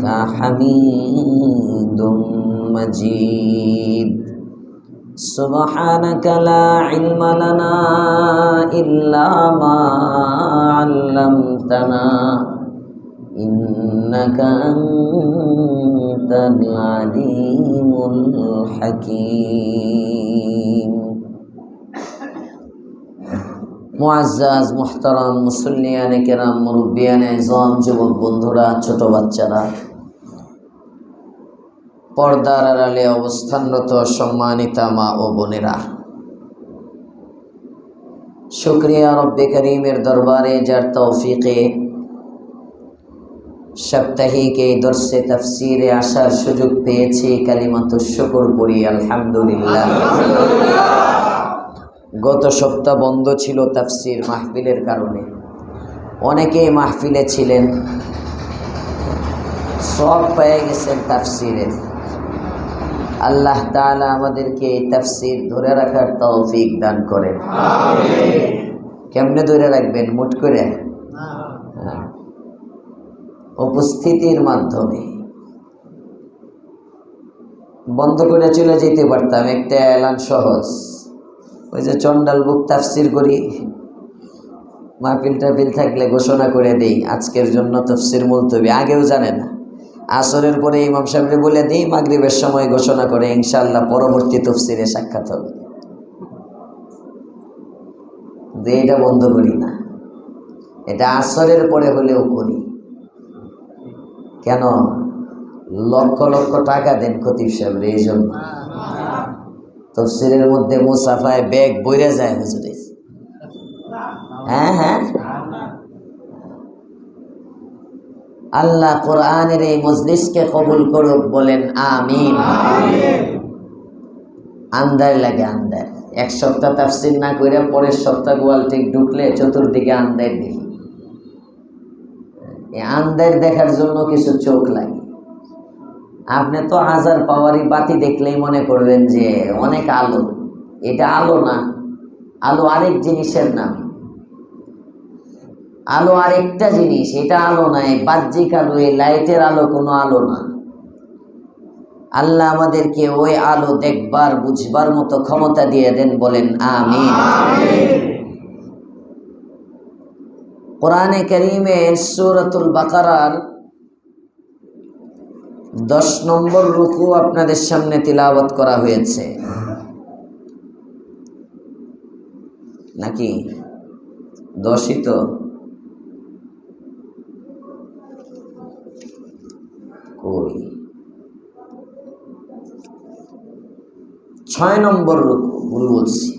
حميد مجيد سبحانك لا علم لنا إلا ما علمتنا إنك أنت العليم الحكيم মুআজ্জাজ মুহতারাম মুসল্লিয়ানে কেরাম মুরব্বিয়ানে ইজম যুবক বন্ধুরা ছোট বাচ্চারা পর্দার আড়ালে অবস্থানরত সম্মানিতা মা ও বোনেরা, শুকরিয়া রব্বে করিমের দরবারে যার তৌফিকে সাপ্তাহিক এই দর্শে তাফসিরে আসার সুযোগ পেয়েছি। কালিমাতুশ শুকর পড়ি আলহামদুলিল্লাহ। গত সপ্তাহ বন্ধ ছিল তাফসির মাহফিলের কারণে, অনেকেই মাহফিলে ছিলেন, সব পেয়ে গেছেন তাফসিরের। আল্লাহ তাআলা আমাদেরকে এই তাফসির ধরে রাখার তৌফিক দান করেন। কেমনে ধরে রাখবেন? মুট করে উপস্থিতির মাধ্যমে। বন্ধ করে চলে যেতে পারতাম, একটা এলান সহজ, ওই যে চন্ডাল বুক তাফসির করি, মাহফিল টাফিল থাকলে ঘোষণা করে দেই আজকের জন্য তাফসির মুলতবি। আগেও জানে না, আসরের পরে ইমাম সাহেবকে বলে দিই, মাগরিবের সময় ঘোষণা করে ইনশাআল্লাহ পরবর্তী তাফসিরে সাক্ষাৎ হবে। এটা বন্ধ করি না, এটা আসরের পরে হলেও করি। কেন? লক্ষ লক্ষ টাকা দেন খতিব সাহেব এই জন্য। তাফসিরের মধ্যে মুসাফায় ব্যাগ বইরে যায় হুজুরে। হ্যাঁ, আল্লাহ কোরআনের এই মজলিসকে কবুল করুক, বলেন আমিন। আন্দার লাগে আন্দার, এক সপ্তাহ তাফসির না করে পরের সপ্তাহ গোয়াল ঠিক ঢুকলে চতুর্দিকে আন্দার দেখি। এই আন্দার দেখার জন্য কিছু চোখ লাগে। আপনি তো হাজার পাওয়ারি বাতি দেখলেই মনে করবেন যে অনেক আলো। এটা আলো না, আলো আরেক জিনিসের নাম। আলো আরেকটা জিনিস, এটা আলো না। এই বাহ্যিক আলো, এই লাইটের আলো কোনো আলো না। আল্লাহ আমাদেরকে ওই আলো দেখবার বুঝবার মতো ক্ষমতা দিয়ে দেন, বলেন আমিন। কোরআনে কারীমের সূরাতুল বাকারার 10 নম্বর রুকু আপনাদের সামনে তিলাওয়াত করা হয়েছে নাকি? 10ই তো। কই 6 নম্বর রুকু ভুল বলছি,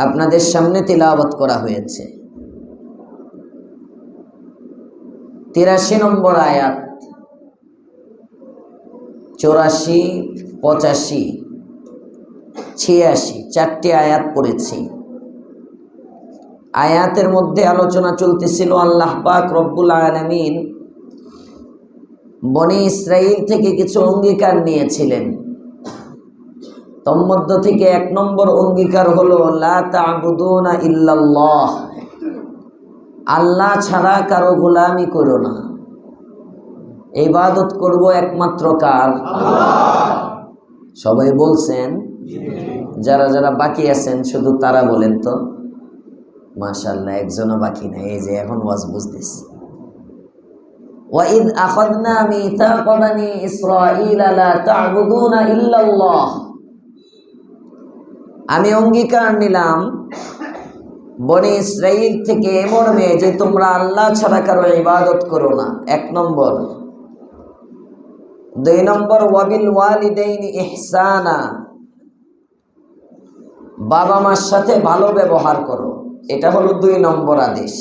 আপনাদের সামনে তিলাওয়াত করা হয়েছে। 83 নম্বর আয়াত, 84, 85, 86 চারটি আয়াত পড়েছি। আয়াতের মধ্যে আলোচনা চলতেছিল আল্লাহ পাক রব্বুল আলামিন বনি ইসরাইল থেকে কিছু অঙ্গীকার নিয়েছিলেন। তন্মধ্য থেকে 1 নম্বর অঙ্গীকার হলো লা তা'বুদুনা ইল্লাল্লাহ, আল্লাহ ছাড়া কারো গোলামি করো না, ইবাদত করব একমাত্র কার? আল্লাহ। সবাই বলছেন? যারা যারা বাকি আছেন শুধু তারা বলেন তো। মাশাআল্লাহ, একজনও বাকি নাই। এই যে এখন ওয়াজ বুঝতেছি। ওয়াইদ আখাযনা মিসাকা বানি ইসরাঈলা লা তা'বুদুনা ইল্লাল্লাহ, আমি অঙ্গীকার নিলাম বনি ইসরাইল থেকে এ মর্মে যে তোমরা আল্লাহ ছাড়া কারো ইবাদত করো না। 1 নম্বর। 2 নম্বর ওয়াবিল ওয়ালিদাইনি ইহসানা, বাবা মার সাথে ভালো ব্যবহার করো। এটা হলো 2 নম্বর আদেশ।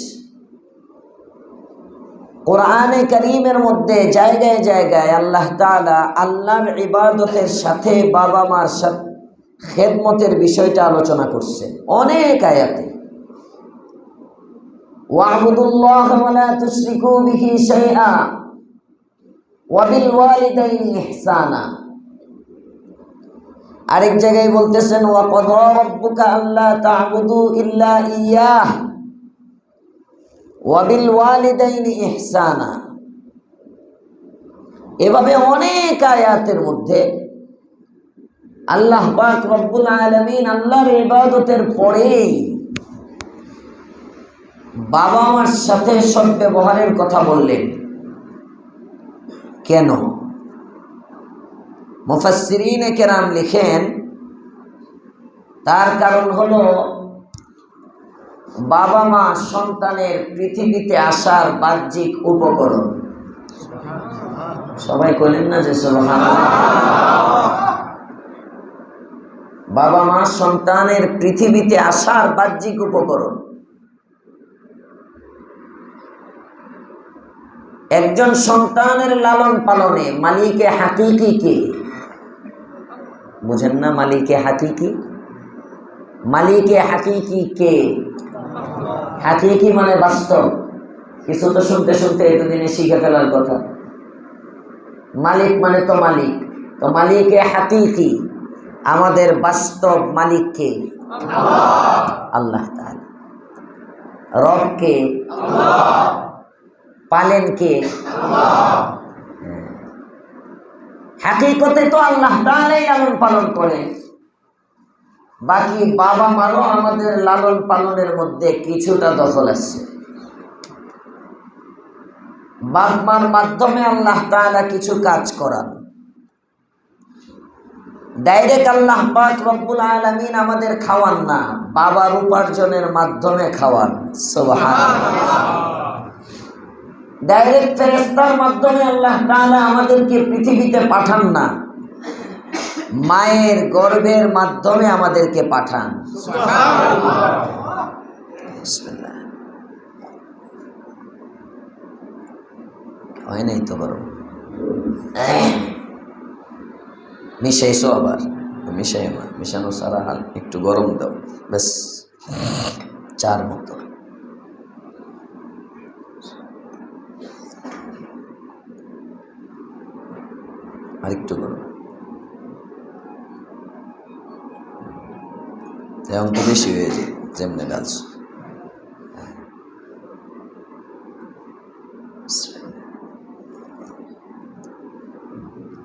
কোরআনে কারীমের মধ্যে জায়গায় জায়গায় আল্লাহ তাআলা আল্লাহর ইবাদতের সাথে বাবা মার সাথে খেদমতের বিষয়টা আলোচনা করছে অনেক আয়াতে। ওয়া'বুদুল্লাহ ওয়া লা তুশরিকু বিহি শাইআ ওয়া বিল ওয়ালিদাইনি ইহসানা। আরেক জায়গায় বলতেছেন ওয়া ক্বাদা রাব্বুকা আল্লা তা'বুদু ইল্লা ইয়্যাহ ওয়া বিল ওয়ালিদাইনি ইহসানা। এভাবে অনেক আয়াতের মধ্যে আল্লাহ পাক রব্বুল আলামিন আল্লাহর ইবাদতের পরেই বাবা মার সাথে সদ্ব্যবহারের কথা বললেন। কেন? মুফাসসিরিনে কেরাম লিখেন, তার কারণ হলো বাবা মা সন্তানের পৃথিবীতে আসার বাহ্যিক উপকরণ। সবাই বলেন না যে সুবহানাল্লাহ। বাবা মা সন্তানের পৃথিবীতে আসার বাহ্যিক উপকরণ। একজন সন্তানের লালন পালনে মালিকে হাকিকি কে? বুঝেন না? মালিকে হাকিকি, মালিকে হাকিকি কে? হাকিকি মানে বাস্তব। কিছু তো শুনতে শুনতে এতদিনে শিখে ফেলার কথা। মালিক মানে তো মালিক, তো মালিকে হাকিকি আমাদের বাস্তব মালিক কে? আল্লাহ তাআলা। রব কে? পালেন কে? হাকিকতে তো আল্লাহ তাআলাই লালন পালন করে। বাকি বাবা মারও আমাদের লালন পালনের মধ্যে কিছুটা দখল আছে। বাপ মার মাধ্যমে আল্লাহ তাআলা কিছু কাজ করান। ডাইরেক্ট আল্লাহ পাক রব্বুল আলামিন আমাদের খাওয়ান না, বাবার উপার্জনের মাধ্যমে খাওয়ান। সুবহানাল্লাহ। ডাইরেক্ট ফেরেশতার মাধ্যমে আল্লাহ তাআলা আমাদেরকে পৃথিবীতে পাঠান না, মায়ের গর্ভের মাধ্যমে আমাদেরকে পাঠান। সুবহানাল্লাহ। বিসমিল্লাহ। হয় নাই তো বড় মিশাইছো, আবার মিশাই না, মিশানো সারা হাল একটু গরম দাও, ব্যাস চার মতো। আর একটু গরম, এখন তো বেশি হয়ে যায় যেমনে গাছ।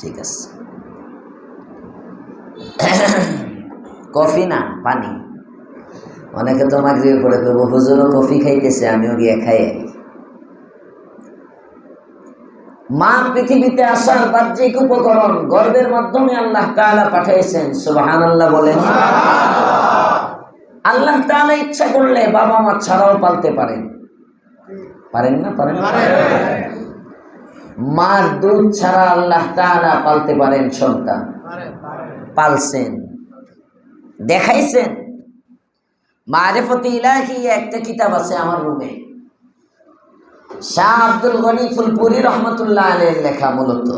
ঠিক আছে। কফি না পানি? অনেকে তো মাগরিবের পরে কইব হুজুরও কফি খাইতেছে, আমিও গিয়ে খাই। মা পৃথিবীতে আসার বাহ্যিক উপকরণ, গর্ভের মাধ্যমে আল্লাহ তাআলা পাঠিয়েছেন। সুবহানাল্লাহ বলেন। আল্লাহ তাআলা ইচ্ছা করলে বাবা মা ছাড়াও পালতে পারেন। পারেন না? পারেন। মার দুধ ছাড়া আল্লাহ তাআলা পালতে পারেন সন্তান। পালছেন, দেখাইছেন। মারিফাতে ইলাহি একটা কিতাব আছে আমার রুমে, শাহ আব্দুল গনি ফুলপুরি রহমতুল্লাহ আলাইহির লেখা। মূলত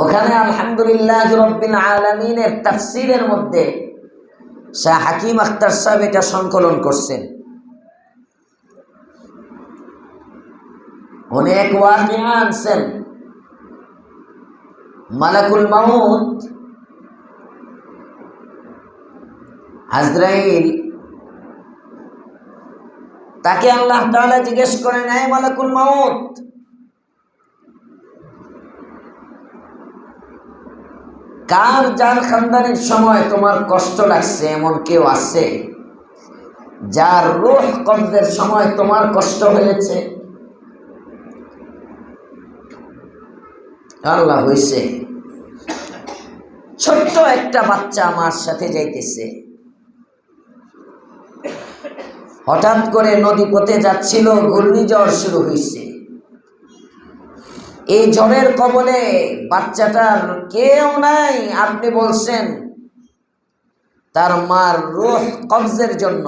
ওখানে আলহামদুলিল্লাহ রাব্বিল আলামিনের তাফসীরের মধ্যে শাহ হাকিম আখতার সাহেব এটা সংকলন করছেন। অনেক ওয়াকিয়া আনছেন। মালাকুল মাউত আজরাইল, তাকে আল্লাহ তাআলা জিজ্ঞেস করেন, হে মালাকুল মাউত, কার যার খানদানের সময় তোমার কষ্ট লাগছে এমন কেউ আছে যার রূহ কবজের সময় তোমার কষ্ট হয়েছে? আল্লাহ হইছে। ছোট্ট একটা বাচ্চা আমার সাথে যাইতেছে, হঠাৎ করে নদী পথে যাচ্ছিল, ঘূর্ণিঝড় শুরু হয়েছে। এই ঝড়ের কবলে বাচ্চাটার কেউ নাই, আপনি বলছেন তার মার রূহ কবজের জন্য।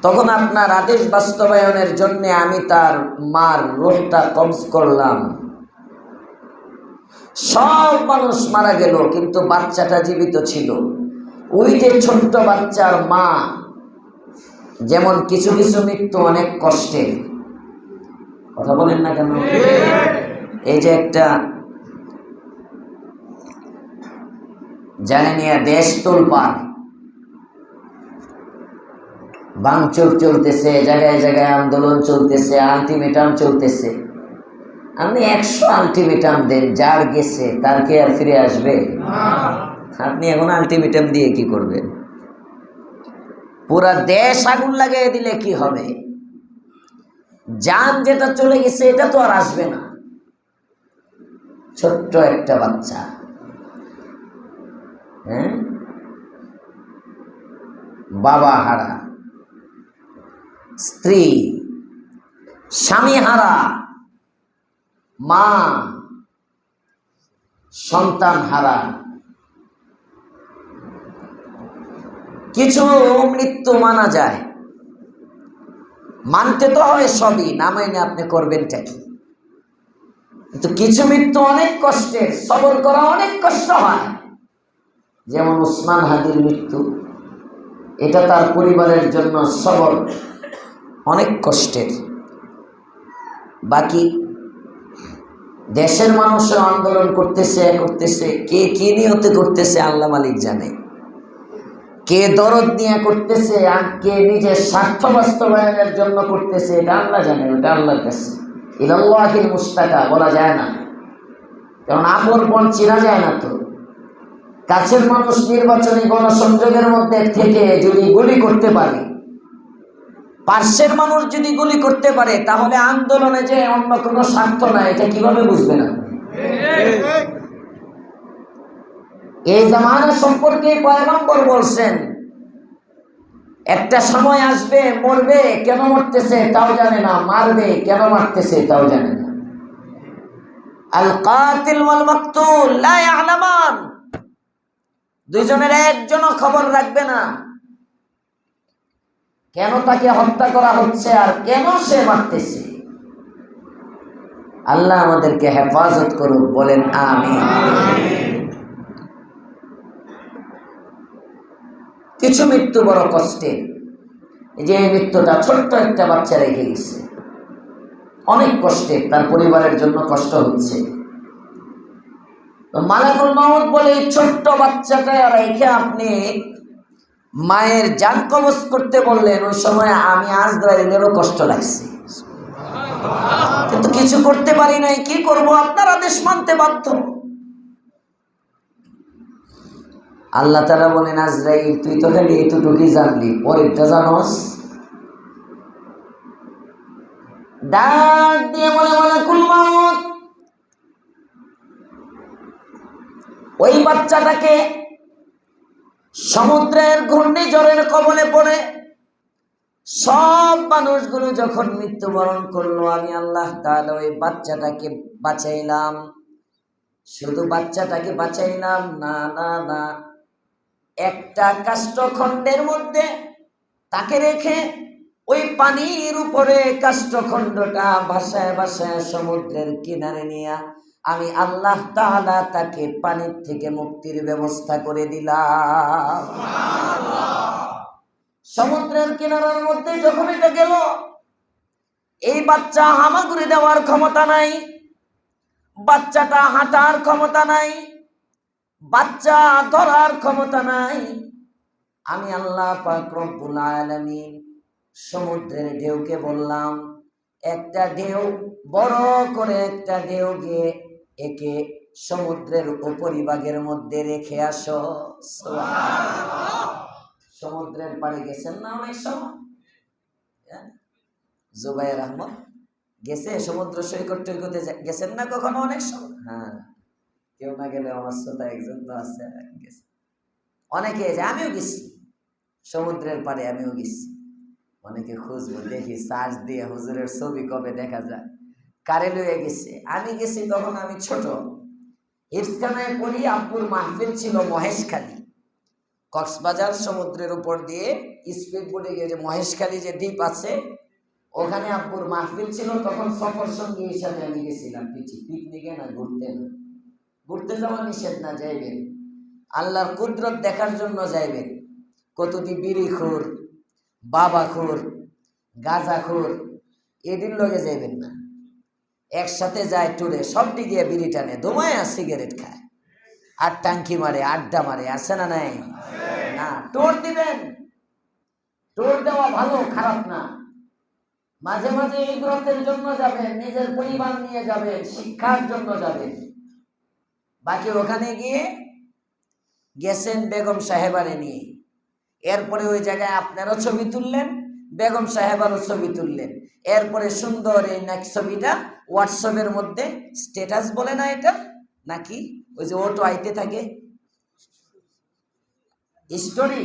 তখন আপনার আদেশ বাস্তবায়নের জন্য আমি তার মার রূহটা কবজ করলাম। সব মানুষ মারা গেল, কিন্তু বাচ্চাটা জীবিত ছিল। ওই যে ছোট্ট বাচ্চার মা, যেমন কিছু কিছু মৃত্যু অনেক কষ্টের। কথা বলেন না কেন? এই যে একটা জানেন দেশ তোলপাড়, ভাঙচুর চলতেছে, জায়গায় জায়গায় আন্দোলন চলতেছে, আলটিমেটাম চলতেছে। আপনি 100 আলটিমেটাম দেন, যার গেছে তার কি আর ফিরে আসবে? আপনি এখন আলটিমেটাম দিয়ে কি করবেন? পুরা দেশ আগুন লাগিয়ে দিলে কি হবে? জান যেটা চলে গেছে এটা তো আর আসবে না। ছোট্ট একটা বাচ্চা, হ্যাঁ, বাবা হারা, স্ত্রী স্বামী হারা, মা সন্তান হারা, কিছু মৃত্যু মানা যায়, মানতে তো হয় সবই, না মাইনে আপনি করবেনটা কি? কিন্তু কিছু মৃত্যু অনেক কষ্টের, সবর করা অনেক কষ্ট হয়। যেমন উসমান হাদির মৃত্যু, এটা তার পরিবারের জন্য সবর অনেক কষ্টের। বাকি দেশের মানুষও আন্দোলন করতেছে, কে কি নিয়তে করতেছে আল্লাহ মালিক জানে, কে দরদ নিয়ে করতেছে আর কে নিজের স্বার্থ বাস্তবায়নের জন্য করতেছে, এটা আল্লাহ জানে, ওটা আল্লাহর কাছে। ইলাল্লাহিল মুস্তাকা বলা যায় না, কারণ আপন চেনা যায় না। তো কাছের মানুষ নির্বাচনী গণসংযোগের মধ্যে থেকে যদি গুলি করতে পারে, পার্শ্বের মানুষ যদি গুলি করতে পারে, তাহলে আন্দোলনে যে অন্য কোনো স্বার্থ নাই এটা কিভাবে বুঝবে না? এই জামানা সম্পর্কে পয়গম্বর বলছেন, একটা সময় আসবে, মরবে, কেন মরতেছে তাও জানে না, মারবে, কেন মারতেছে তাও জানে না। আল কাতিল ওয়াল মাকতুল লা ইয়ালামান, দুইজনের একজনও খবর রাখবে না কেন তাকে হত্যা করা হচ্ছে আর কেন সে মারতেছে। আল্লাহ আমাদেরকে হেফাজত করুক, বলেন আমিন। কিছু মৃত্যু বড় কষ্টের, যে মৃত্যুটা ছোট্ট একটা বাচ্চা রেখে গেছে, অনেক কষ্টের, তার পরিবারের জন্য কষ্ট হচ্ছে। মালাকুল মাউত বলে, ছোট্ট বাচ্চাটা রেখে আপনি মায়ের জান কবজ করতে বললেন, ওই সময় আমি আজরাইলেরও কষ্ট লাগছে, কিন্তু কিছু করতে পারি নাই। কি করব? আপনার আদেশ মানতে বাধ্য। আল্লাহ তাআলা বলেন, আজরাইল তুই তো খালি এতটুকুই জানলি, পরেরটা জানোস? ডাক দিয়ে বলে, মালাকুল মাউত ওই বাচ্চাটাকে সমুদ্রের ঘূর্ণিঝড়ের কবলে পড়ে সব মানুষগুলো যখন মৃত্যুবরণ করলো, আমি আল্লাহ তাআলা ওই বাচ্চাটাকে বাঁচাইলাম। শুধু বাচ্চাটাকে বাঁচাইলাম না, না, না, একটা কাষ্ঠখণ্ডের মধ্যে তাকে রেখে ওই পানির উপরে কাষ্ঠখণ্ডটা ভাসায় ভাসায় সমুদ্রের কিনারে নিয়ে আমি আল্লাহ তাআলা তাকে পানির থেকে মুক্তির ব্যবস্থা করে দিলাম। সমুদ্রের কিনারার মধ্যে যখন এটা গেল, এই বাচ্চা হামাগুড়ি দেওয়ার ক্ষমতা নাই, বাচ্চাটা হাঁটার ক্ষমতা নাই, বাচ্চা ধরার ক্ষমতা নাই। আমি আল্লাহ পাক রব্বুল আলামিন সমুদ্রের ঢেউকে বললাম, একটা ঢেউ বড় করে একটা ঢেউ গিয়ে একে সমুদ্রের উপরিভাগের মধ্যে রেখে আসো। সমুদ্রের পাড়ে গেছেন না অনেক সময়? জুবাইর আহমদ গেছে সমুদ্র সৈকত টৈকতে গেছেন না কখনো? অনেক সময়, হ্যাঁ, কেউ না গেলে আমার শ্রোতা একজন তো আছে, গেছে অনেকে, যে আমিও গেছি সমুদ্রের পাড়ে, আমিও গেছি। অনেকে খুঁজবো, দেখি সার্চ দিয়ে হুজুরের ছবি কবে দেখা যায়, কারে লয়ে গেছে। আমি গেছি তখন আমি ছোট, হিফজখানায় পড়ি, আব্বুর মাহফিল ছিল মহেশখালী, কক্সবাজার সমুদ্রের উপর দিয়ে স্পিড বোটে গিয়ে যে মহেশখালী যে দ্বীপ আছে, ওখানে আব্বুর মাহফিল ছিল। তখন সফর সঙ্গী হিসাবে আমি গেছিলাম, পিকনিকে না, ঘুরতে না। ঘুরতে যাওয়া নিষেধ না, যাইবেন আল্লাহর কুদরত দেখার জন্য যাইবেন। কতটি বিড়িখোর, বাবাখোর, গাঁজাখোর এদের লগে যাইবেন না। একসাথে যায় টুরে, সবটি গিয়ে বিড়ি টানে, ধুমায় সিগারেট খায়, আর টাঙ্কি মারে, আড্ডা মারে, আছে না নাই? না, টোর দিবেন, ট্যুর দেওয়া ভালো, খারাপ না। মাঝে মাঝে ইবাদতের জন্য যাবেন, নিজের পরিবার নিয়ে যাবেন, শিক্ষার জন্য যাবেন। বাকি ওখানে গিয়ে গেছেন বেগম সাহেবারে নিয়ে, এরপরে ওই জায়গায় আপনারও ছবি তুললেন, বেগম সাহেবারও ছবি তুললেন, এরপরে সুন্দর এই নেক্সট ছবিটা হোয়াটসঅ্যাপের মধ্যে স্ট্যাটাস বলে না এটা নাকি, ওই যে অটো আইতে থাকে স্টোরি,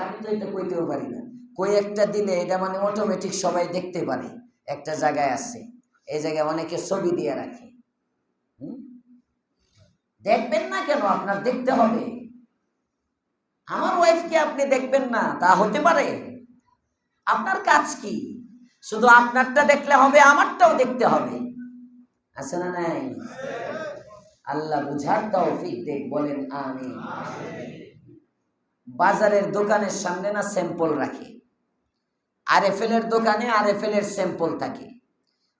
আমি তো এটা কইতেও পারি না, কই একটা দিলে এটা মানে অটোমেটিক সবাই দেখতে পারে একটা জায়গায় আছে, এই জায়গায় অনেকে ছবি দিয়ে রাখে। দেখবেন না কেন? আপনার দেখতে হবে। আমার ওয়াইফকে আপনি দেখবেন না তা হতে পারে? আপনার কাজ কি? শুধু আপনারটা দেখলে হবে, আমারটাও দেখতে হবে, আছে না নাই? আল্লাহ বুঝার তৌফিক দেখ, বলেন আমিন। বাজারের দোকানের সামনে না স্যাম্পল রাখে, আরএফএলের দোকানে আরএফএলের স্যাম্পল থাকে,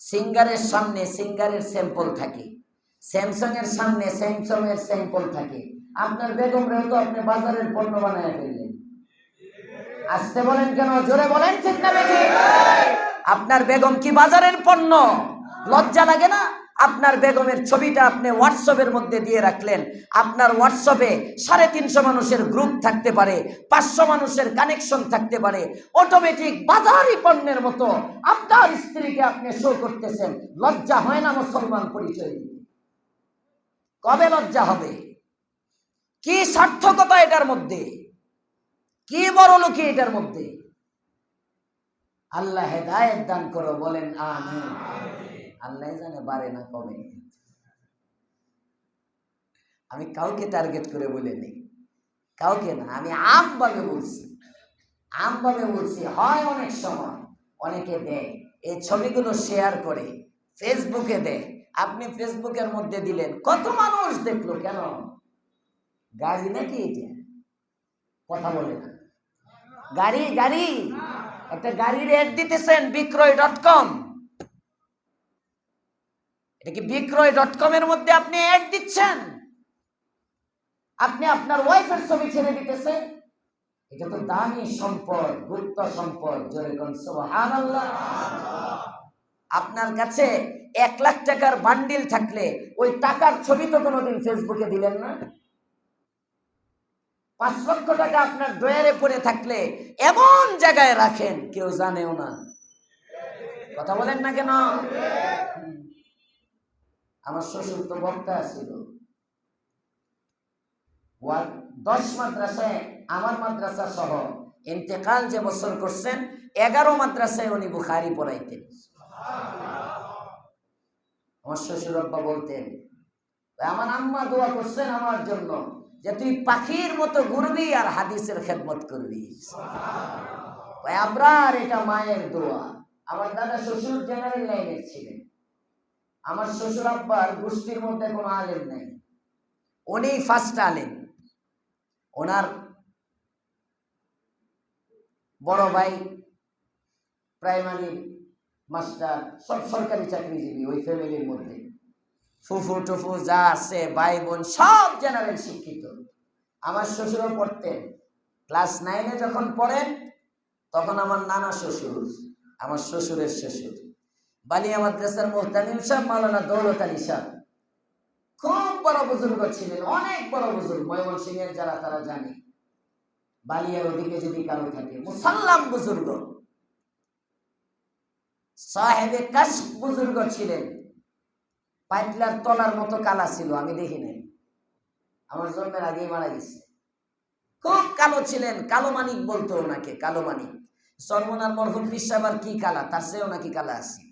সিঙ্গারের সামনে সিঙ্গারের স্যাম্পল থাকে, স্যামসাং এর সামনে স্যামসাং এর স্যাম্পল থাকে। আপনার বেগম রেও তো আপনি বাজারের পণ্য বানায় ফেললেন। আসতে বলেন কেন? জোরে বলেন ঠিক না বেঠিক? আপনার বেগম কি বাজারের পণ্য? লজ্জা লাগে না? আপনার বেগমের ছবিটা আপনি হোয়াটসঅ্যাপের মধ্যে দিয়ে রাখলেন, আপনার হোয়াটসঅ্যাপে 350 মানুষের গ্রুপ থাকতে পারে, 500 মানুষের কানেকশন থাকতে পারে, অটোমেটিক বাজারি পণ্যের মতো আপনার স্ত্রীকে আপনি শো করতেছেন। লজ্জা হয় না মুসলমান পরিচয় দিতে? কবে লজ্জা হবে? কি সার্থকতা এটার মধ্যে? কি বড় লোকি এটার মধ্যে? আল্লাহ হেদায়েত দান করো, বলেন আমিন। আল্লাহ জানে বাড়ে না কমে। আমি কাউকে টার্গেট করে বলে নেই, কাউকে না, আমি আমভাবে বলছি, আমভাবে বলছি। হয় অনেক সময় অনেকে দেয় এই ছবিগুলো শেয়ার করে ফেসবুকে দেয়, আপনি ফেসবুকের মধ্যে দিলেন, কত মানুষ দেখলো, কেন? গাড়ি নাকি এটা? কথা বলে না। গাড়ি গাড়ি একটা গাড়ির অ্যাড দিতেছেন বিক্রয়.com, এটা কি বিক্রয়.com এর মধ্যে আপনি অ্যাড দিচ্ছেন? আপনি আপনার ওয়াইফের ছবি ছেড়ে দিতেছেন। এটা তো দামি সম্পদ, গুপ্ত সম্পদ, জোরে কোন সুবহানাল্লাহ। আপনার কাছে 1 লাখ টাকার বান্ডিল থাকলে ওই টাকার ছবি তো কোনোদিন ফেসবুকে দিলেন না। 5 লক্ষ টাকা আপনার ড্রয়ারে পড়ে থাকলে এমন জায়গায় রাখেন কেউ জানেও না। কথা বলেন না কেন? আমার শ্বশুর তো বক্তা ছিল, 10 মাদ্রাসায়, আমার মাদ্রাসা সহ ইন্তেকাল যে বছর করছেন 11 মাদ্রাসায় উনি বুখারী পড়াইতেন। আমার শ্বশুর আব্বা বলতেন, আমার আম্মা দোয়া করছেন আমার জন্য যে তুই পাখির মতো ঘুরবি আর হাদিসের খেদমত করবি। আবরার, এটা মায়ের দোয়া। আমার দাদা শ্বশুর জেনারেল লাইনের ছিলেন, আমার শ্বশুর আব্বার গোষ্ঠীর মধ্যে কোনো আলেম নাই, উনি ফার্স্ট আলেম। ওনার বড় ভাই প্রাইমারি মাস্টার, সব সরকারি চাকরিজীবী ওই ফ্যামিলির মধ্যে। ফুফু টুফু যা আছে ভাই বোন সব জেনারেল শিক্ষিত। আমার শ্বশুরও পড়তেন। ক্লাস 9-এ যখন পড়েন তখন আমার নানা শ্বশুর, আমার শ্বশুরের শ্বশুর বালিয়া মাদ্রাসার মুহতামিম সাহেব মাওলানা দৌলত আলী সাহেব খুব বড় বুজুর্গ ছিলেন, অনেক বড় বুজুর্গ। ময়মনসিংহের যারা তারা জানে, বালিয়ার ওদিকে যদি কারো থাকে, মুসাল্লাম বুজুর্গ, সাহেবে কাশফ বুজুর্গ ছিলেন। পাইতলার তলার মতো কালা ছিল, আমি দেখি নাই, আমার জন্মের আগেই মারা গেছে। খুব কালো ছিলেন, কালো মানিক বলতো ওনাকে, কালো মানিক। সরমনার মরহুম পীর সাহেব আর কি কালা, তার চেয়েও নাকি কালা আছে।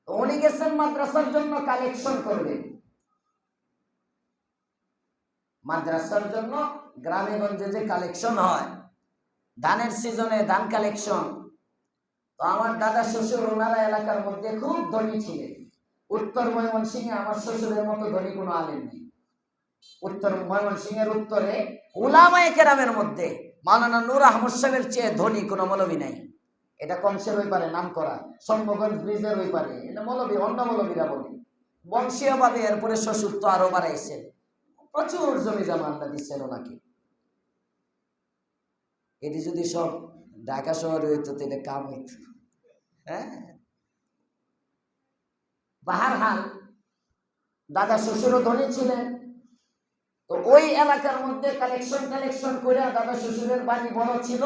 উনি গেছেন মাদ্রাসার জন্য কালেকশন করবেন, মাদ্রাসার জন্য গ্রামে গঞ্জে যে কালেকশন হয়, ধানের সিজনে ধান কালেকশন। তো আমার দাদা শ্বশুর ওনারা এলাকার মধ্যে খুব ধনী ছিলেন। উত্তর ময়মনসিংহে আমার শ্বশুরের মতো ধনী কোনো আলেম নেই। উত্তর ময়মনসিংহের উত্তরে উলামায়ে কেরামের মধ্যে মাওলানা নূর আহমদ সাহেবের চেয়ে ধনী কোনো মৌলবী নাই। এটা কংসের ওই পারে নাম করা, সম্ভবগঞ্জ ব্রিজের ওই পারে, এটা মৌলবী, অন্য মৌলবীরা বলে। বংশীয়ভাবে এরপরে শ্বশুর তো আরো বাড়াইছেন, প্রচুর জমি জমা আল্লাহ দিচ্ছেন ওনাকে। এটি যদি সব ঢাকা শহরে হইতো তাহলে কাম হইত। হ্যাঁ, বাহারহাল দাদা শ্বশুরও ধনী ছিলেন। তো ওই এলাকার মধ্যে কালেকশন করে, দাদা শ্বশুরের বাড়ি বড় ছিল,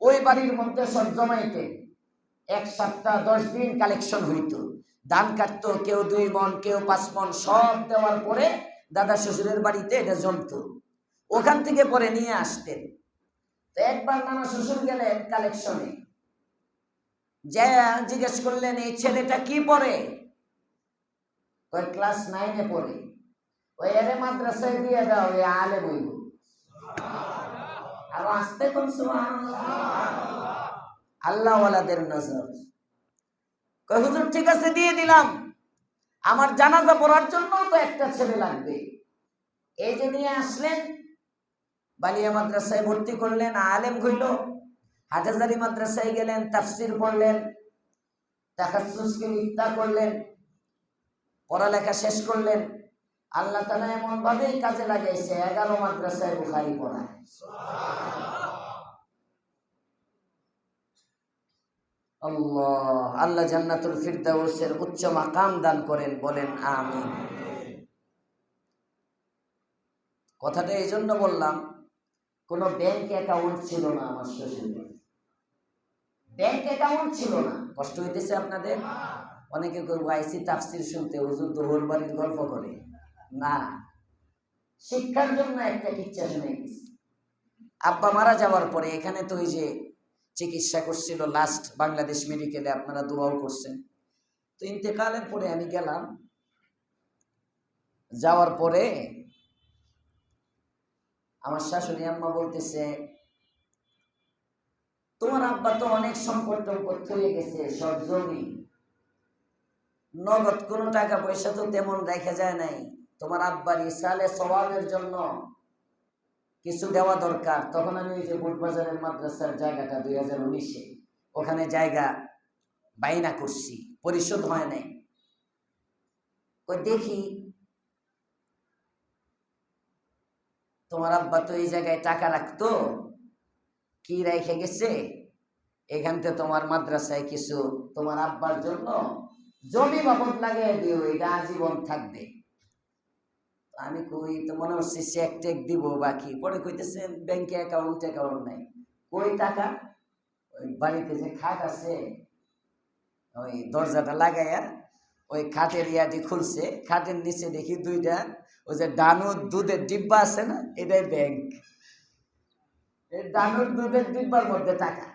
ওই বাড়ির মধ্যে সব জমাইতে 1 সপ্তাহ 10 দিন কালেকশন হইত। ধান কাটতো, কেউ 2 মণ, কেউ 5 মণ, সব দেওয়ার পরে দাদা শ্বশুরের বাড়িতে এটা জমতো। ওখান থেকে পরে নিয়ে আসতেন। তো একবার নানা শ্বশুর গেলেন কালেকশনে, যা জিজ্ঞেস করলেন এই ছেলেটা কি পড়ে? ক্লাস 9-এ পড়ে। ওই এরে মাদ্রাসায় দিয়ে দাও, ওই আলেম হইব। আর আসতে কোন সুবহানাল্লাহ, আল্লাহ ওয়ালাদের নজর। কই হুজুর ঠিক আছে দিয়ে দিলাম, আমার জানাজা পড়ার জন্য তো একটা ছেলে লাগবে। এই যে নিয়ে আসলেন, বালিয়া মাদ্রাসায় ভর্তি করলেন, আলেম হইল। হাটহাজারী মাদ্রাসায় গেলেন, তাফসির পড়লেন, তাখাসসুসকে ইফতা করলেন, পড়ালেখা শেষ করলেন। আল্লাহ তাআলা এমন ভাবেই কাজে লাগাইছে, 11 মাদ্রাসায় বুখারী পড়ায়। আল্লাহ, আল্লাহ জান্নাতুল ফিরদাউসের উচ্চ মাকাম দান করেন, বলেন আমিন। কথাটা এই জন্য বললাম, কোন ব্যাংক অ্যাকাউন্ট ছিল না আমার শ্বশুরের, ব্যাংক অ্যাকাউন্ট ছিল না। কষ্ট হইতেছে আপনাদের? অনেকে আইসি তাফসির শুনতে, হুজুর দোহর বাড়ির গল্প করে না, শিক্ষার জন্য একটা ইচ্ছা শুনে গেছি। আব্বা মারা যাওয়ার পরে এখানে তো ওই যে চিকিৎসা করছিল, লাস্ট বাংলাদেশ মেডিকেলে, আপনারা দোয়াও করছেন। তো ইন্তেকালের পরে আমি গেলাম, যাওয়ার পরে আমার শাশুড়ি আম্মা বলতেছে, তোমার আব্বা তো অনেক সম্পদ টম্পদ হয়ে গেছে, সব জমি, নগদ কোনো টাকা পয়সা তো তেমন রেখে যায় নাই, তোমার আব্বার ইসালে সওয়াবের জন্য কিছু দেওয়া দরকার। তখন আমি ওই যে বুটবাজারের মাদ্রাসার জায়গাটা 2019-এ ওখানে জায়গা বাইনা করছি, পরিশোধ হয় নাই। ওই দেখি তোমার আব্বা তো এই জায়গায় টাকা রাখতো, কি রেখে গেছে, এখান থেকে তোমার মাদ্রাসায় কিছু তোমার আব্বার জন্য জমি বাবদ লাগিয়ে দিও, এটা আজীবন থাকবে। আমি কই তো মনে হচ্ছে চেক টেক দিব বাকি। পরে কইতেছে ব্যাংকে অ্যাকাউন্ট নাই। কই টাকা? ওই বাড়িতে যে খাট আছে, ওই দরজাটা লাগাইয়া ওই খাটের ইয়াটি খুলছে, খাটের নিচে দেখি 2টা ওই যে ডানুর দুধের ডিব্বা আছে না, এটাই ব্যাংক। এই ডানুর দুধের ডিব্বার মধ্যে টাকা।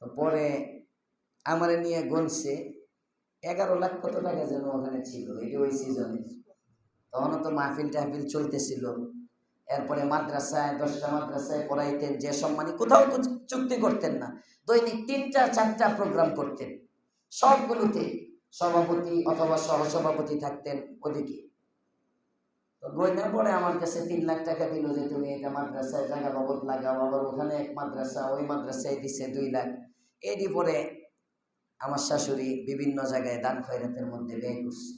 তো পরে আমারে নিয়ে গুনছে, 11 লাখ কত টাকা যেন ওখানে ছিল, এটা ওই সিজনে। তখনও তো মাহফিল টাহফিল চলতেছিল। এরপরে মাদ্রাসায় 10টা মাদ্রাসায় পড়াইতেন, যে সম্মানী কোথাও চুক্তি করতেন না, দৈনিক 3টা 4টা প্রোগ্রাম করতেন, সবগুলোতে সভাপতি অথবা সহসভাপতি থাকতেন ওদিকে। তো গয়না পরে আমার কাছে 3 লাখ টাকা দিল, যে তুমি এটা মাদ্রাসায় জায়গা বাবদ লাগাও। আবার ওখানে এক মাদ্রাসা, ওই মাদ্রাসায় দিছে 2 লাখ। এরই পরে আমার শাশুড়ি বিভিন্ন জায়গায় দান খয়রাতের মধ্যে ব্যয় করছে।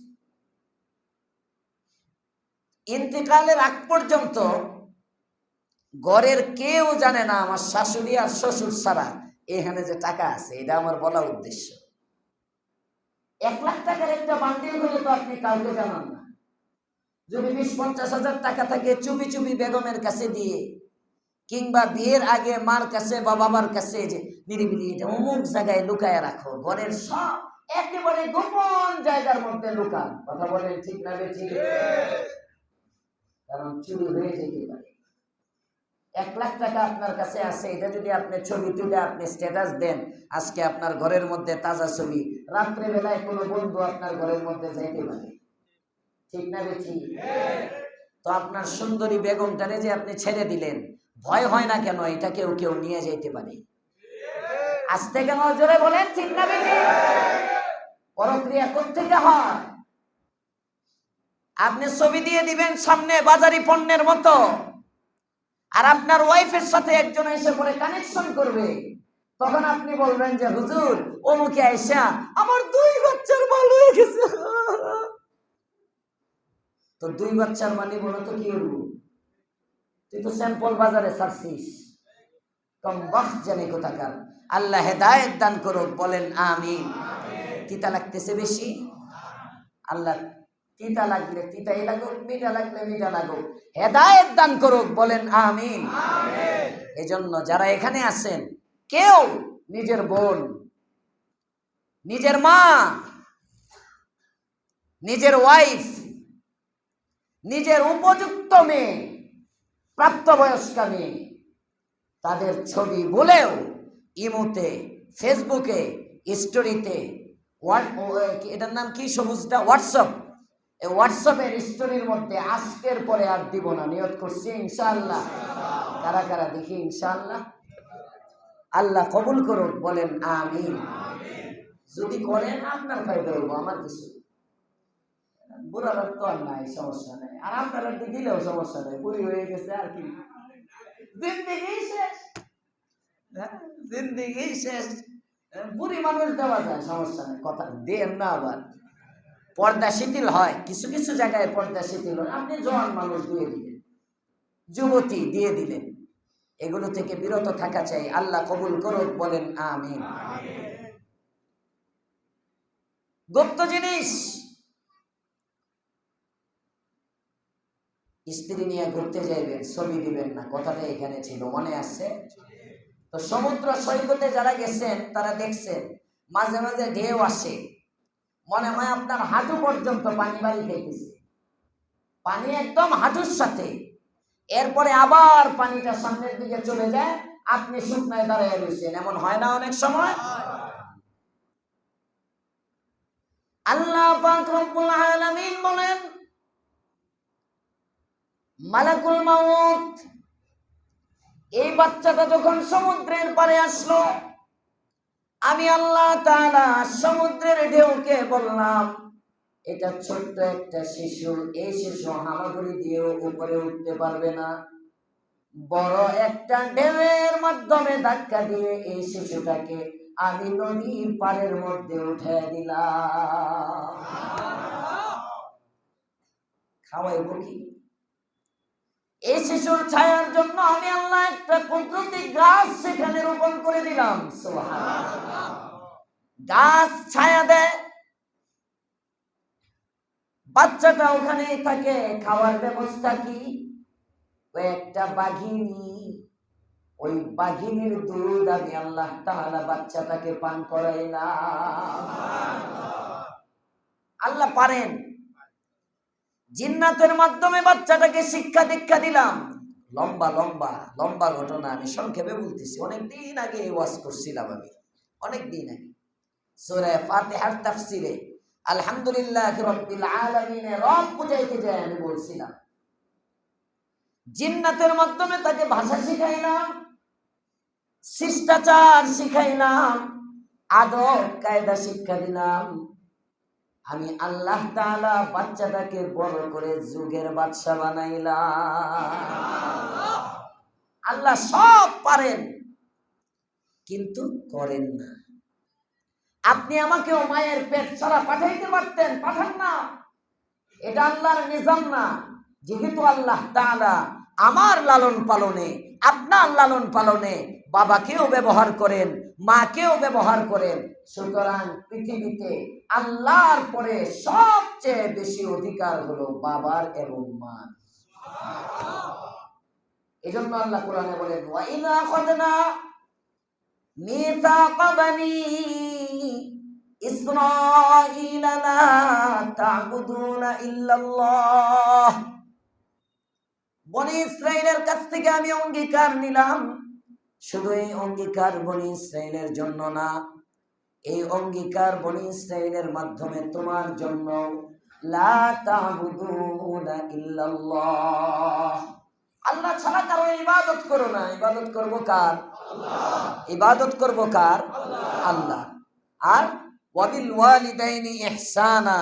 ইন্তেকালের আগ পর্যন্ত ঘরের কেউ জানে না আমার শাশুড়ি আর শ্বশুর ছাড়া এখানে যে টাকা আছে, এটা আমার বলা উদ্দেশ্য। 1 লাখ টাকার একটা বান্ডিল হলে তো আপনি কাউকে জানান না। যদি 20-50 হাজার টাকা থাকে, চুপি চুপি বেগমের কাছে দিয়ে, কিংবা বিয়ের আগে মার কাছে বা বাবার কাছে যে নিরিবিলি এটা অমুক জায়গায় লুকায় রাখো, ঘরের সব একেবারে গোপন জায়গার মধ্যে লুকান। কথা বলেন ঠিক না ঠিক? কারণ চুরি হয়ে যেতে পারে। 1 লাখ টাকা আপনার কাছে আছে, এটা যদি আপনি ছবি তুলে আপনি স্ট্যাটাস দেন, আজকে আপনার ঘরের মধ্যে তাজা ছবি, রাত্রে বেলায় কোনো বন্ধু আপনার ঘরের মধ্যে যাইতে পারে, ঠিক না ঠিক? তো আপনার সুন্দরী বেগমটারে যে আপনি ছেড়ে দিলেন, ভয় হয় না কেন? এটা কেউ কেউ নিয়ে যেতে পারে। আস্তে কেন জোরে বলেন, ঠিক না ঠিক? পরক্রিয়া কোত্থেকে হয়? আপনি ছবি দিয়ে দিবেন সামনে বাজারি পণ্যের মতো, আর আপনার ওয়াইফের সাথে একজন এসে পরে কানেকশন করবে, তখন আপনি বলবেন যে হুজুর অমুকে আইসা আমার 2 বাচ্চার ভালো হয়ে গেছে। তো 2 বাচ্চার মানে বলো তো কি হলো? তুই তো স্যাম্পল বাজারে ছাড়ছিস, কম বক্স জানি কোথাকার। আল্লাহ হেদায়েত দান করুক, বলেন আমিন। তিতা লাগতেছে বেশি, আল্লাহ তিতা লাগলে তিতাই লাগুক, মিঠা লাগলে মিঠা লাগুক, হেদায়েত দান করুক, বলেন আমিন। এজন্য যারা এখানে আছেন, কেউ নিজের বোন, নিজের মা, নিজের ওয়াইফ, নিজের উপযুক্ত মেয়ে, প্রাপ্তবয়স্ক মেয়ে, তাদের ছবি বলেও ইমোতে, ফেসবুকে, স্টোরিতে, এটার নাম কি সবুজটা, হোয়াটসঅ্যাপ, এই হোয়াটসঅ্যাপের স্টোরির মধ্যে আজকের পরে আর দিব না, নিয়ত করছি ইনশাআল্লাহ। কারা কারা দেখি ইনশাআল্লাহ। আল্লাহ কবুল করুক, বলেন আমিন। যদি করেন আপনার ফায়দা হইব, আমার কিছু বুড়ার তো আর নাই, সমস্যা নাই। আর আপনারা দিলেও সমস্যা নাই, বুড়ি হয়ে গেছে আর কি, জিন্দেগি শেষ, জিন্দেগি শেষ। বুড়ি মানুষ দেওয়া যায়, সমস্যা নেই, কথা দেন না। আবার পর্দা শিথিল হয়, কিছু কিছু জায়গায় পর্দা শিথিল হয়, আপনি জওয়ান মানুষ দিয়ে দিলেন, যুবতী দিয়ে দিলেন, এগুলো থেকে বিরত থাকা চাই। আল্লাহ কবুল করুক, বলেন আমিন। গুপ্ত জিনিস, স্ত্রী নিয়ে ঘুরতে যাইবেন, ছবি দিবেন না, কথাটা এখানে ছিল, মনে আছে তো? সমুদ্র সৈকতে যারা গেছেন তারা দেখছেন মাঝে মাঝে ঢেউ আসে, মনে হয় আপনার হাঁটু পর্যন্ত পানি বাড়ি খেতেছে, পানি একদম হাঁটুর সাথে, এরপরে আবার পানিটা সামনের দিকে চলে যায়, আপনি শুকনায় দাঁড়িয়ে রয়েছেন, এমন হয় না অনেক সময়? আল্লাহ পাক রব্বুল আলামিন বলেন, মালাকুল মাউত এই বাচ্চাটা যখন সমুদ্রের পাড়ে আসলো, আমি আল্লাহ তাআলা সমুদ্রের ঢেউকে বললাম, এটা ছোট্ট একটা শিশু, এই শিশু হামাগুড়ি দিয়েও উপরে উঠতে পারবে না, বড় একটা ঢেউয়ের মাধ্যমে ধাক্কা দিয়ে এই শিশুটাকে আমি নদীর পাড়ের মধ্যে উঠে দিলাম। খাওয়াইব কি? এই শিশুর ছায়ার জন্য আমি আল্লাহ একটা কুদরতি গাছ সেখানে রোপণ করে দিলাম। সুবহানাল্লাহ। গাছ ছায়া দেয়, বাচ্চাটা ওখানেই থাকে। খাওয়ার ব্যবস্থা কি? একটা বাঘিনী, ওই বাঘিনীর দুধ আমি আল্লাহ তাআলা বাচ্চাটাকে পান করাইলাম। আল্লাহ পারেন, জিন্নাতের মাধ্যমে বাচ্চাটাকে শিক্ষা দীক্ষা দিলাম। লম্বা লম্বা লম্বা ঘটনা, আমি সংক্ষেপে বলতেছি। অনেকদিন আগে ওয়াজ করছিলাম আমি, অনেকদিন আগে সূরা ফাতিহার তাফসিরে আলহামদুলিল্লাহি রাব্বিল আলামিন রব বুঝাইতে যায় আমি বলছিলাম, জিন্নাতের মাধ্যমে তাকে ভাষা শিখাইলাম, শিষ্টাচার শিখাইলাম, আদব কায়দা শিক্ষা দিলাম। আমি আল্লাহ তাআলা বাচ্চাটাকে বড় করে যুগের বাদশা বানাইলাম। আল্লাহ সব পারেন, কিন্তু করেন না। আপনি আমাকেও মায়ের পেট ছাড়া পাঠাইতে পারতেন, পাঠান না, এটা আল্লাহর নিজাম না। যেহেতু আল্লাহ তাআলা আমার লালন পালনে, আপনার লালন পালনে বাবাকেও ব্যবহার করেন, মাকেও ব্যবহার করেন, সুতরাং পৃথিবীতে আল্লাহর পরে সবচেয়ে বেশি অধিকার হলো বাবার এবং মা। এজন্য আল্লাহ কোরআনে বলেন, ওয়া ইযা আখাযনা মিসাকা বানি ইসরাঈলা লা তা'বুদুনা ইল্লাল্লাহ। বনি ইসরাইলের কাছ থেকে আমি অঙ্গীকার নিলাম, শুধু এই অঙ্গীকার বনি ইসরাইলের জন্য না, এই অঙ্গীকার বনি ইসরাইলের মাধ্যমে তোমার জন্য, লা তা'বুদুনা ইল্লাল্লাহ, আল্লাহ ছাড়া কারো ইবাদত করো না। ইবাদত করব কার? আল্লাহ। ইবাদত করব কার? আল্লাহ। আর ওয়াবিল ওয়ালিদাইনি ইহসানা,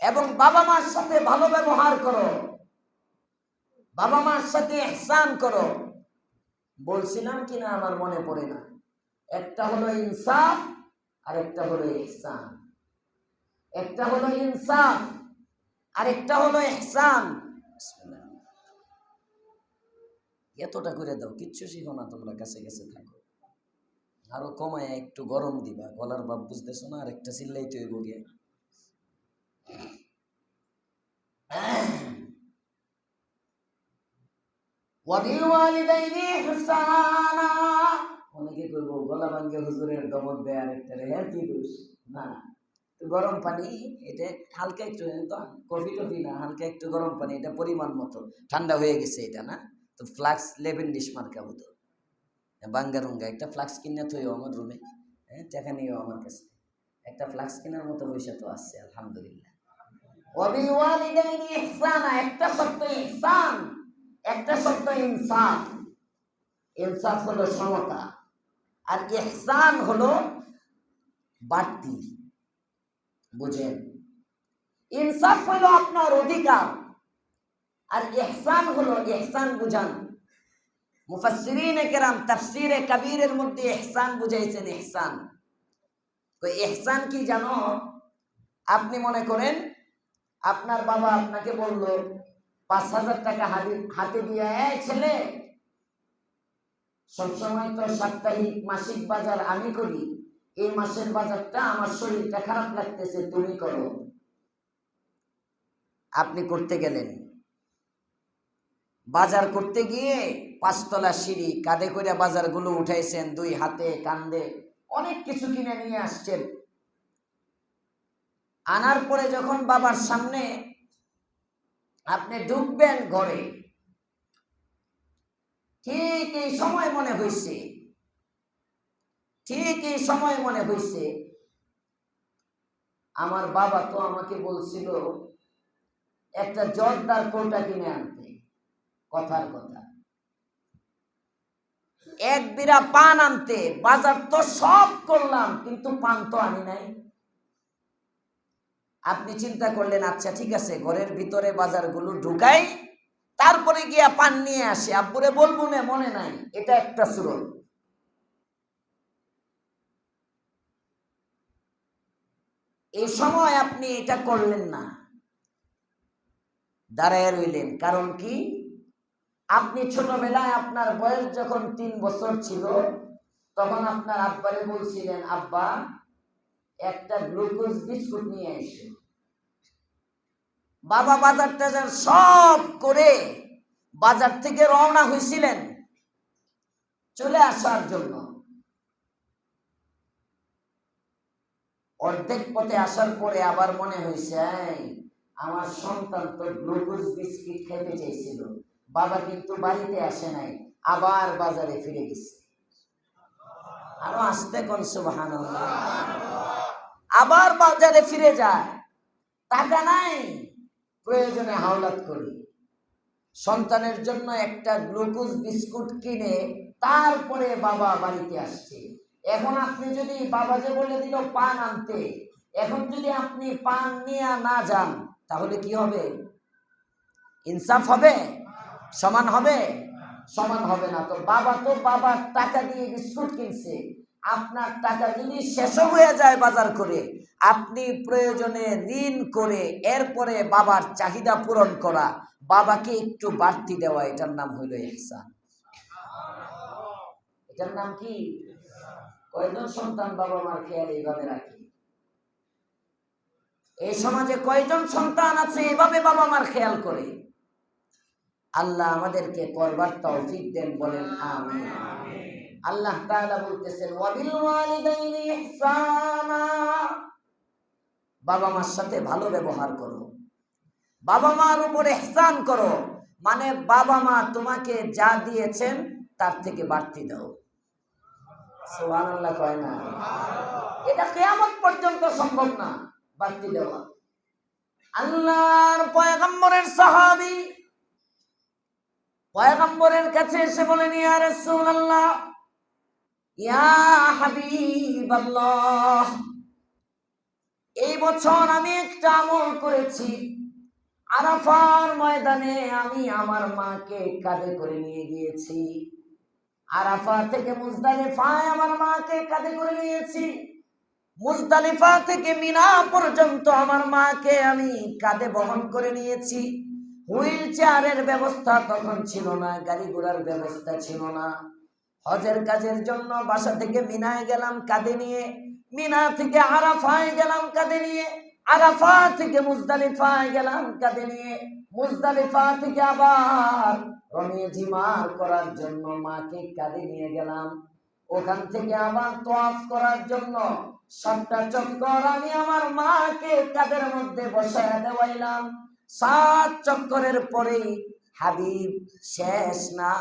এবং বাবা মার সাথে ভালো ব্যবহার করো, বাবা মার সাথে ইহসান করো। বলছিলাম কিনা আমার মনে পড়ে না, একটা হলো ইনসাফ আর একটা হলো ইহসান। একটা হলো ইনসাফ আর একটা হলো ইহসান। এতটা করে দাও, কিচ্ছু শিখো না তোমরা, কাছে কাছে থাকো। আরো কমায় একটু গরম দিবা, গলার ভাব বুঝতেছো না, আর একটা চিল্লাইতে হইব গিয়ে। অনেকে কইব গলা ভাঙ্গে হুজুরের দমক দেয় আরেকটা রে, কি দোষ? না, গরম পানি, এটা হালকা একটু, কফি টফি না, হালকা একটু গরম পানি, এটা পরিমাণ মতো। ঠান্ডা হয়ে গেছে এটা না, তো ফ্লাক্স লেবেন ডিশ মার্কাবো তো বাঙ্গারুঙ্গা একটা ফ্লাক্স কিনে থইও আমার রুমে, হ্যাঁ টাকা নিও আমার কাছে, একটা ফ্লাক্স কেনার মতো পয়সা তো আসছে আলহামদুলিল্লাহ। ওয়াবিল ওয়ালিদাইনি ইহসানা, একটা শব্দ ইহসান, একটা শব্দ ইনসাফ। ইনসাফ হলো সমতা, আর ইহসান হলো বাড়তি। বুঝেন, ইনসাফ হলো আপনার অধিকার, আর ইহসান হলো, ইহসান বুঝান মুফাসসিরিনে কেরাম তাফসীরে কবীরের মধ্যে ইহসান বুঝাইছেন। ইহসান, তো ইহসান কি জানো? আপনি মনে করেন আপনার বাবা আপনাকে বলল ৫,০০০ টাকা হাতে দিয়ে, এই ছেলে সবসময় তো সাপ্তাহিক মাসিক বাজার আমি করি, এই মাসের বাজারটা আমার শরীরটা খারাপ লাগতেছে, তুমি করো। আপনি করতে গেলেন, বাজার করতে গিয়ে ৫তলা সিঁড়ি কাঁধে করে বাজারগুলো উঠাইছেন, 2 হাতে কাঁধে অনেক কিছু কিনে নিয়ে আসছেন। আনার পরে যখন বাবার সামনে আপনি ঢুকবেন ঘরে, ঠিক এই সময় মনে হয়েছে আমার বাবা তো আমাকে বলছিল একটা জর্দার কৌটা কিনে আনতে, কথার কথা, এক বিড়া পান আনতে। বাজার তো সব করলাম, কিন্তু পান তো আনি নাই। আপনি চিন্তা করলেন, আচ্ছা ঠিক আছে, ঘরের ভিতরে বাজারগুলো ঢুকাই, তারপরে গিয়া পান নিয়ে আসে, আব্বুরে বলবো না, মনে নাই। এটা একটা সুরত। এই সময় আপনি এটা করলেন না, দাঁড়ায় রইলেন। কারণ কি? আপনি ছোটবেলায় আপনার বয়স যখন 3 বছর ছিল, তখন আপনার আব্বারে বলছিলেন, আব্বা একটা গ্লুকোজ বিস্কুট নিয়ে এসো। বাবা বাজার টাজার সব করে বাজার থেকে রওনা হয়েছিলেন চলে আসার জন্য। অর্ধেক পথে আসার পরে আবার মনে হয়েছে, আমার সন্তান তো গ্লুকোজ বিস্কিট খেতে চাইছিল, বাবা কিন্তু বাড়িতে আসে নাই, আবার বাজারে ফিরে গেছে। আরো আসতে কোন সুবহানাল্লাহ। আবার বাজারে ফিরে যায়, টাকা নাই, প্রয়োজনে হাওলাত করি, সন্তানের জন্য একটা গ্লুকোজ বিস্কুট কিনে তারপরে বাবা বাড়িতে আসছে। এখন আপনি যদি, বাবা যে বলে দিল পান আনতে, এখন যদি আপনি পান নিয়ে না যান, তাহলে কি হবে? ইনসাফ হবে? সমান হবে? সমান হবে না। তো বাবার টাকা দিয়ে বিস্কুট কিনছে, আপনার টাকা যদি শেষ হয়ে যায় বাজার করে, আপনি প্রয়োজনে ঋণ করে এরপরে বাবার চাহিদা পূরণ করা, বাবাকে একটু বাড়তি দেওয়া, এটার নাম হইল ইহসান। এটার নাম কি? কয়জন সন্তান বাবা মার খেয়াল এইভাবে রাখে? এই সমাজে কয়জন সন্তান আছে এভাবে বাবা মার খেয়াল করে? আল্লাহ আমাদেরকে করবার তৌফিক দেন, বলেন আমিন। আল্লাহ তাআলা বলতেছেন, ওয়াবিল ওয়ালিদাইনি ইহসানা, বাবা মার সাথে ভালো ব্যবহার করো, বাবা মার উপর ইহসান করো। মানে বাবা মা তোমাকে যা দিয়েছেন তার থেকে বাড়তি দাও। সুবহানাল্লাহ কয় না? এটা কিয়ামত পর্যন্ত সম্ভব না বাড়তি দেওয়া। আল্লাহর পয়গম্বরের সাহাবী পয়গম্বরের কাছে এসে বলেন, ইয়া রাসূলুল্লাহ, ইয়া হাবিবাল্লাহ, এই বছর আমি একটা আমল করেছি। আরাফার ময়দানে আমি আমার মাকে কাঁধে করে নিয়ে গিয়েছি। আরাফা থেকে মুজদালিফায় আমার মাকে কাঁধে করে নিয়েছি। মুজদালিফা থেকে মিনা পর্যন্ত আমার মাকে আমি কাঁধে বহন করে নিয়েছি। হুইল চেয়ারের ব্যবস্থা তখন ছিল না, গাড়ি ঘোড়ার ব্যবস্থা ছিল না। হজের কাজের জন্য বাসা থেকে মিনায় গেলাম কাঁধে নিয়ে, মিনা থেকে আরাফায় গেলাম কাঁধে নিয়ে, আরাফা থেকে মুজদালিফায় গেলাম কাঁধে নিয়ে, মুজদালিফা থেকে আবার রমিয়ে জিমার করার জন্য মাকে কাঁধে নিয়ে গেলাম। ওখান থেকে আবার তোয়াফ করার জন্য 7টা চক্কর আমি আমার মাকে কাঁধের মধ্যে বসায় দেওয়াইলাম। 7 চক্করের পরেই হাবিব শেষ না,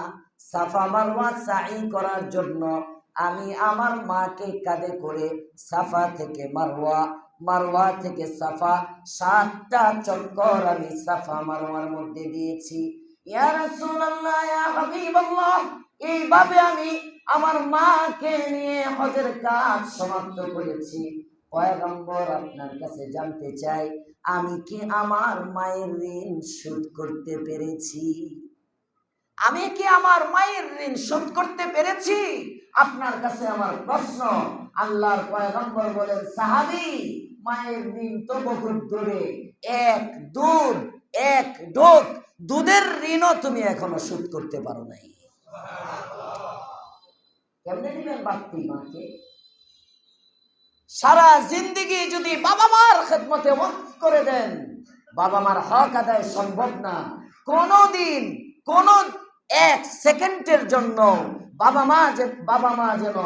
সাফা মারওয়া সাই করার জন্য আমি আমার মাকে কাঁধে করে সাফা থেকে মারওয়া, মারওয়া থেকে সাফা 7টা চক্কর আমি সাফা মারওয়ার মধ্যে দিয়েছি। ইয়া রাসূলুল্লাহ, ইয়া হাবিবাল্লাহ, এইভাবে আমি আমার মাকে নিয়ে হজের কাজ সমাপ্ত করেছি। পয়গম্বর, আপনার কাছে জানতে চাই, আমি কি আমার মায়ের ঋণ শোধ করতে পেরেছি? আমি কি আমার মায়ের ঋণ শোধ করতে পেরেছি? আপনার কাছে আমার প্রশ্ন। আল্লাহর পয়গম্বর বলেন, সাহাবী, মায়ের ঋণ তো বহু দূরে, এক ঢোক দুধের ঋণও তুমি এখনো শোধ করতে পারো নাই। কেমনে দিবেন বাড়তি মাকে? সারা জিন্দেগি যদি বাবা মার খেদমতে ওয়াকফ করে দেন, বাবা মার হক আদায় সম্ভব না। কোনদিন কোন 1 সেকেন্ডের জন্য বাবা মা যেন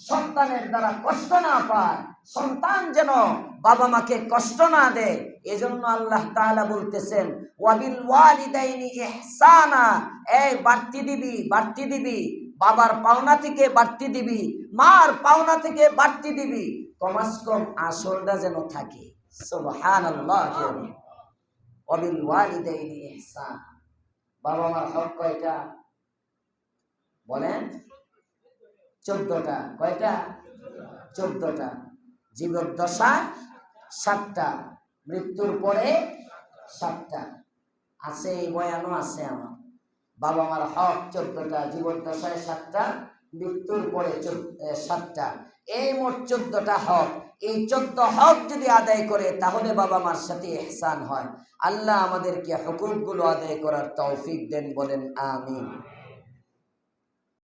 সন্তানের দ্বারা কষ্ট না পায়, সন্তান যেন বাবা মাকে কষ্ট না দেয়। এজন্য আল্লাহ তাআলা বলতেছেন, ওয়াবিল ওয়ালিদাইনি ইহসানা, এই বাড়তি দিবি, বাবার পাওনা থেকে বাড়তি দিবি, মার পাওনা থেকে বাড়তি দিবি, কমাস কম আসলটা যেন থাকে। সুবহানাল্লাহ। ওয়াবিল ওয়ালিদাইনি ইহসান, বাবা মার হক কয়টা বলেন? 14টা। কয়টা? 14টা। জীবদ্দশা 7টা, মৃত্যুর পরে 7টা। আছে, এই বয়ানও আছে আমার। বাবা মার হক 14টা, জীবদ্দশায় 7টা, মৃত্যুর পরে 7টা। এই মোট 14টা হক। এই 14 হক যদি আদায় করে তাহলে বাবা মার সাথে ইহসান হয়। আল্লাহ আমাদেরকে হকুকগুলো আদায় করার তৌফিক দেন, বলেন আমিন।